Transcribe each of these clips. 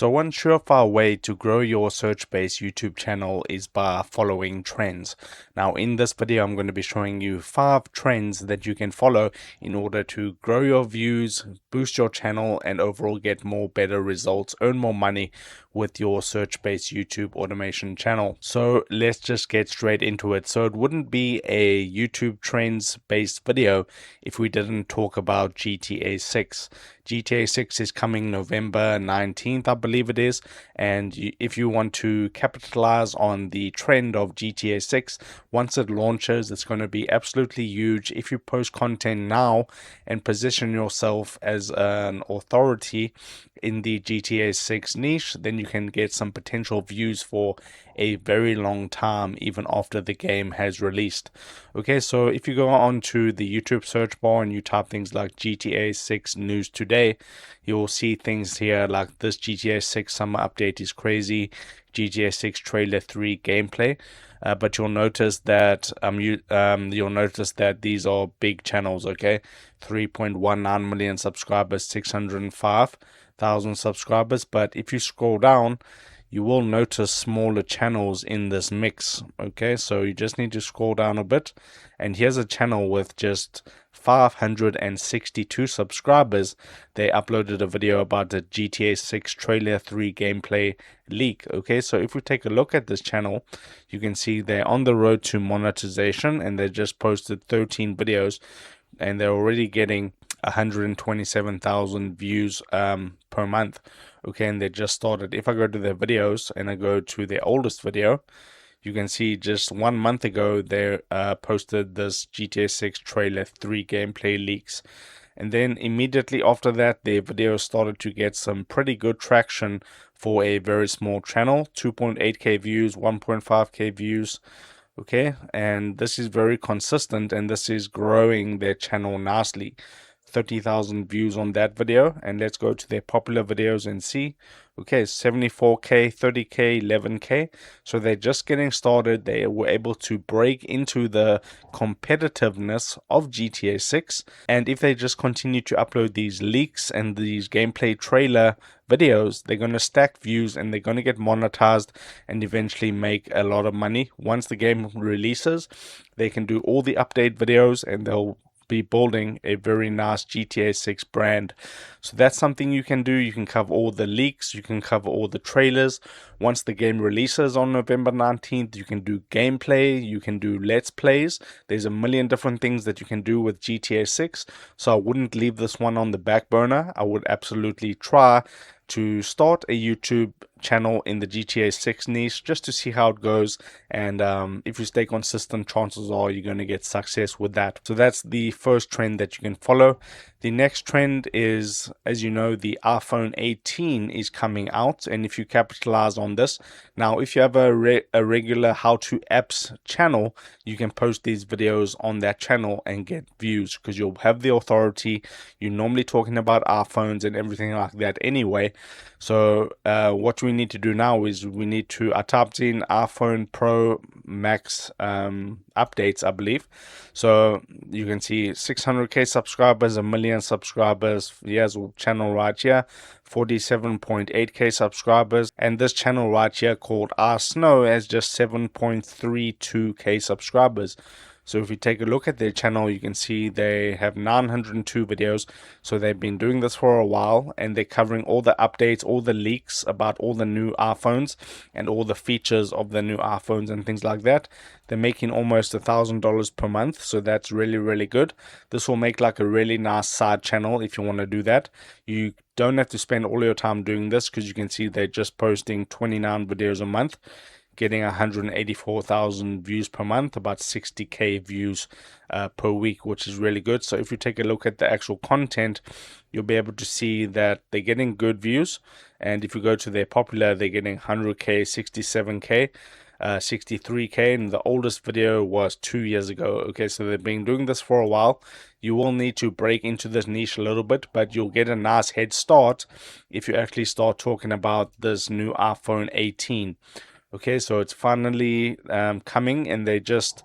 So one surefire way to grow your search-based YouTube channel is by following trends. Now in this video, I'm going to be showing you 5 trends that you can follow in order to grow your views, boost your channel, and overall get better results, earn more money with your search-based YouTube automation channel. So let's just get straight into it. So it wouldn't be a YouTube trends-based video if we didn't talk about GTA 6. GTA 6 is coming November 19th, I believe it is, and if you want to capitalize on the trend of GTA 6, once it launches, it's going to be absolutely huge. If you post content now and position yourself as an authority in the GTA 6 niche, then you can get some potential views for a very long time, even after the game has released. Okay, so if you go on to the YouTube search bar and you type things like GTA 6 news today, you'll see things here like this: GTA 6 summer update is crazy, GTA 6 trailer 3 gameplay. But you'll notice that you'll notice that these are big channels. Okay, 3.19 million subscribers, 605,000 subscribers. But if you scroll down, you will notice smaller channels in this mix. Okay, so you just need to scroll down a bit, and here's a channel with just 562 subscribers. They uploaded a video about the GTA 6 trailer 3 gameplay leak. Okay, so if we take a look at this channel, you can see they're on the road to monetization, and they just posted 13 videos, and they're already getting 127,000 views per month. Okay, and they just started. If I go to their videos and I go to their oldest video, you can see just 1 month ago they posted this GTA 6 trailer 3 gameplay leaks, and then immediately after that their videos started to get some pretty good traction for a very small channel. 2.8k views, 1.5k views. Okay, and this is very consistent, and this is growing their channel nicely. 30,000 views on that video, and let's go to their popular videos and see. Okay, 74k, 30k, 11k. So they're just getting started. They were able to break into the competitiveness of GTA 6, and if they just continue to upload these leaks and these gameplay trailer videos, they're going to stack views and they're going to get monetized and eventually make a lot of money. Once the game releases, they can do all the update videos and they'll be building a very nice GTA 6 brand. So that's something you can do. You can cover all the leaks, you can cover all the trailers. Once the game releases on November 19th, you can do gameplay, you can do let's plays. There's a million different things that you can do with GTA 6, so I wouldn't leave this one on the back burner. I would absolutely try to start a YouTube channel in the GTA 6 niche just to see how it goes, and if you stay consistent, chances are you're going to get success with that. So that's the first trend that you can follow. The next trend is, as you know, the iPhone 18 is coming out, and if you capitalize on this, now if you have a regular how-to apps channel, you can post these videos on that channel and get views because you'll have the authority. You're normally talking about iPhones and everything like that anyway. So what we need to do now is I typed in iPhone Pro Max updates, I believe. So you can see 600k subscribers, 1 million subscribers. Here's a channel right here, 47.8k subscribers, and this channel right here called Snow has just 7.32k subscribers. So if you take a look at their channel, you can see they have 902 videos. So they've been doing this for a while, and they're covering all the updates, all the leaks about all the new iPhones and all the features of the new iPhones and things like that. They're making almost $1,000 per month, so that's really, really good. This will make like a really nice side channel if you want to do that. You don't have to spend all your time doing this because you can see they're just posting 29 videos a month, getting 184,000 views per month, about 60k views per week, which is really good. So if you take a look at the actual content, you'll be able to see that they're getting good views. And if you go to their popular, they're getting 100k, 67k, 63k, and the oldest video was 2 years ago. Okay, so they've been doing this for a while. You will need to break into this niche a little bit, but you'll get a nice head start if you actually start talking about this new iPhone 18. Okay, so it's finally coming, and they just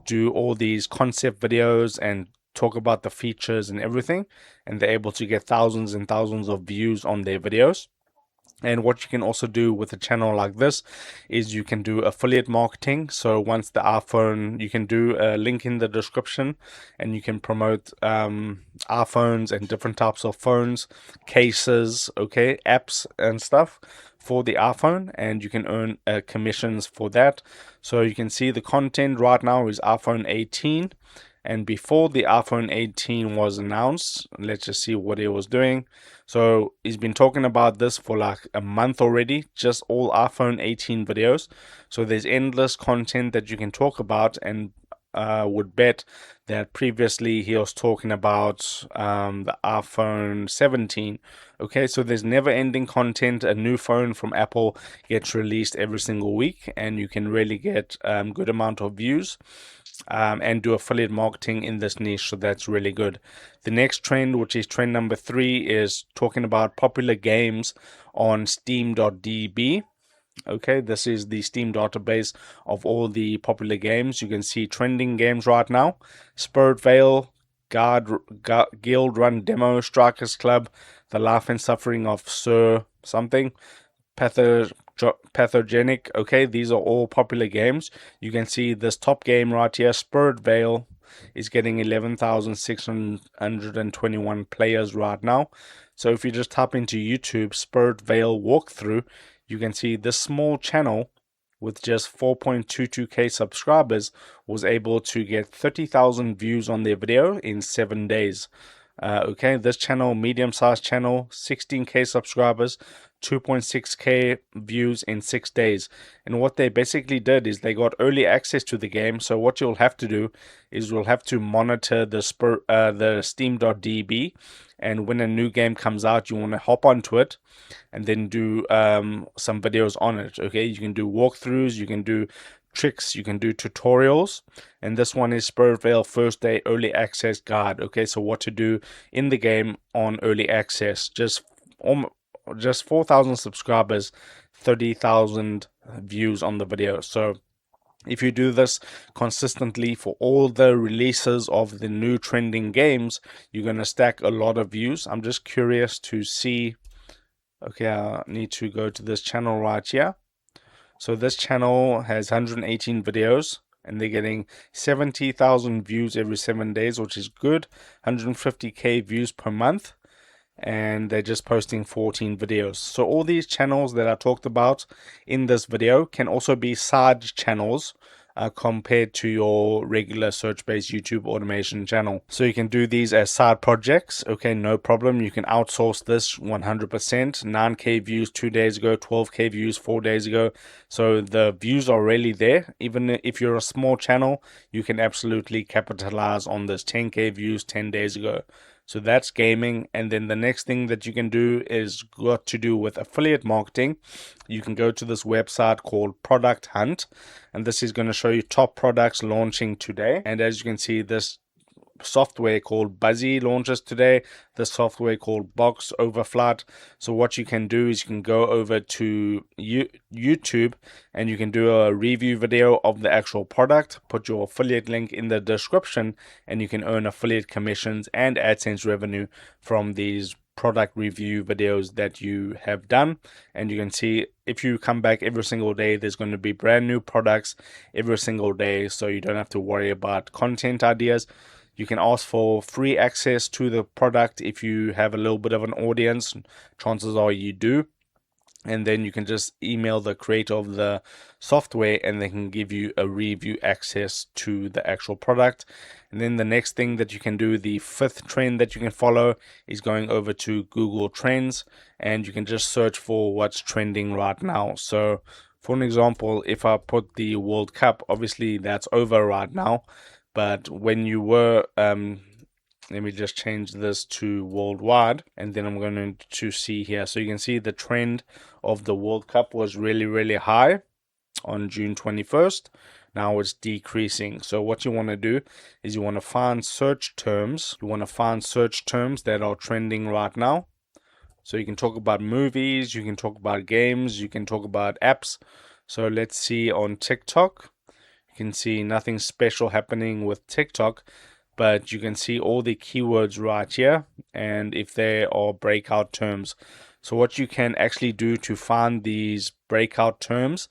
do all these concept videos and talk about the features and everything, and they're able to get thousands and thousands of views on their videos. And what you can also do with a channel like this is you can do affiliate marketing. So once the iPhone, you can do a link in the description and you can promote iPhones and different types of phones, cases, okay, apps and stuff for the iPhone, and you can earn commissions for that. So you can see the content right now is iPhone 18. And before the iPhone 18 was announced, let's just see what it was doing. So he's been talking about this for like a month already, just all iPhone 18 videos. So there's endless content that you can talk about, and would bet that previously he was talking about the iPhone 17. Okay, so there's never ending content. A new phone from Apple gets released every single week, and you can really get good amount of views and do affiliate marketing in this niche. So that's really good. The next trend, which is trend number 3, is talking about popular games on steam.db. Okay, this is the Steam database of all the popular games. You can see trending games right now: Spirit Vale, Guild Run Demo, Strikers Club, The Life and Suffering of Sir something, Pathogenic. Okay, these are all popular games. You can see this top game right here, Spirit Vale, is getting 11,621 players right now. So if you just type into YouTube Spirit Vale walkthrough, you can see this small channel with just 4.22k subscribers was able to get 30,000 views on their video in 7 days. Okay, this channel, medium-sized channel, 16k subscribers, 2.6k views in 6 days. And what they basically did is they got early access to the game. So what you'll have to do is you'll have to monitor the steam.db, and when a new game comes out, you want to hop onto it and then do some videos on it. Okay, you can do walkthroughs, you can do tricks, you can do tutorials, and this one is Spirit Vale First Day Early Access Guide. Okay, so what to do in the game on early access. Just 4,000 subscribers, 30,000 views on the video. So if you do this consistently for all the releases of the new trending games, you're going to stack a lot of views. I'm just curious to see. Okay, I need to go to this channel right here. So this channel has 118 videos, and they're getting 70,000 views every 7 days, which is good. 150k views per month, and they're just posting 14 videos. So all these channels that I talked about in this video can also be side channels compared to your regular search-based YouTube automation channel. So you can do these as side projects. Okay, no problem. You can outsource this 100%. 9k views 2 days ago, 12k views 4 days ago. So the views are really there. Even if you're a small channel, you can absolutely capitalize on this 10k views 10 days ago. So that's gaming. And then the next thing that you can do is got to do with affiliate marketing. You can go to this website called Product Hunt, and this is going to show you top products launching today. And as you can see, this software called Buzzy launches today, the software called Box Overflight. So what you can do is you can go over to YouTube and you can do a review video of the actual product, put your affiliate link in the description, and you can earn affiliate commissions and AdSense revenue from these product review videos that you have done. And you can see if you come back every single day, there's going to be brand new products every single day, so you don't have to worry about content ideas. You can ask for free access to the product if you have a little bit of an audience. Chances are you do. And then you can just email the creator of the software and they can give you a review access to the actual product. And then the next thing that you can do, the 5th trend that you can follow, is going over to Google Trends, and you can just search for what's trending right now. So for an example, if I put the World Cup, obviously that's over right now, but when you were let me just change this to worldwide, and then I'm going to see here. So you can see the trend of the World Cup was really high on June 21st. Now it's decreasing. So what you want to do is you want to find search terms. You want to find search terms that are trending right now. So you can talk about movies, you can talk about games, you can talk about apps. So let's see on TikTok. You can see nothing special happening with TikTok, but you can see all the keywords right here, and if there are breakout terms. So what you can actually do to find these breakout terms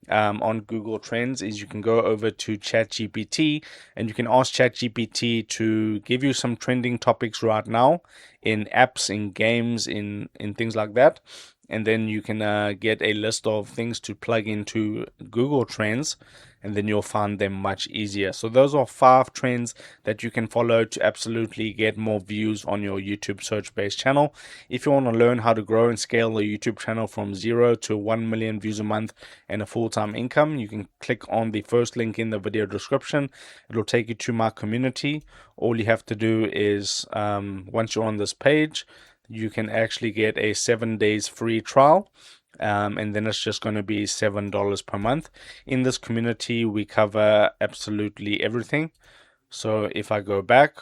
on Google Trends is you can go over to ChatGPT and you can ask ChatGPT to give you some trending topics right now in apps, in games, in things like that. And then you can get a list of things to plug into Google Trends, and then you'll find them much easier. So those are 5 trends that you can follow to absolutely get more views on your YouTube search-based channel. If you want to learn how to grow and scale a YouTube channel from 0 to 1 million views a month and a full-time income, you can click on the first link in the video description. It'll take you to my community. All you have to do is once you're on this page, you can actually get a 7 days free trial, and then it's just going to be $7 per month. In this community, we cover absolutely everything. So if I go back,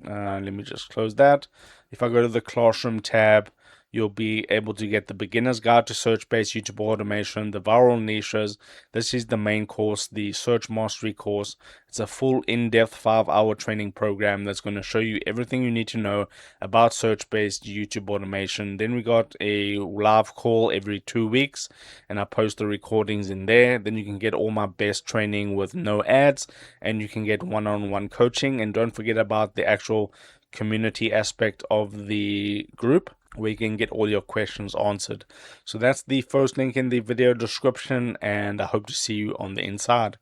let me just close that. If I go to the classroom tab, you'll be able to get the beginner's guide to search-based YouTube automation, the viral niches. This is the main course, the search mastery course. It's a full in-depth 5-hour training program that's going to show you everything you need to know about search-based YouTube automation. Then we got a live call every 2 weeks, and I post the recordings in there. Then you can get all my best training with no ads, and you can get one-on-one coaching. And don't forget about the actual community aspect of the group, where you can get all your questions answered. So that's the first link in the video description, and I hope to see you on the inside.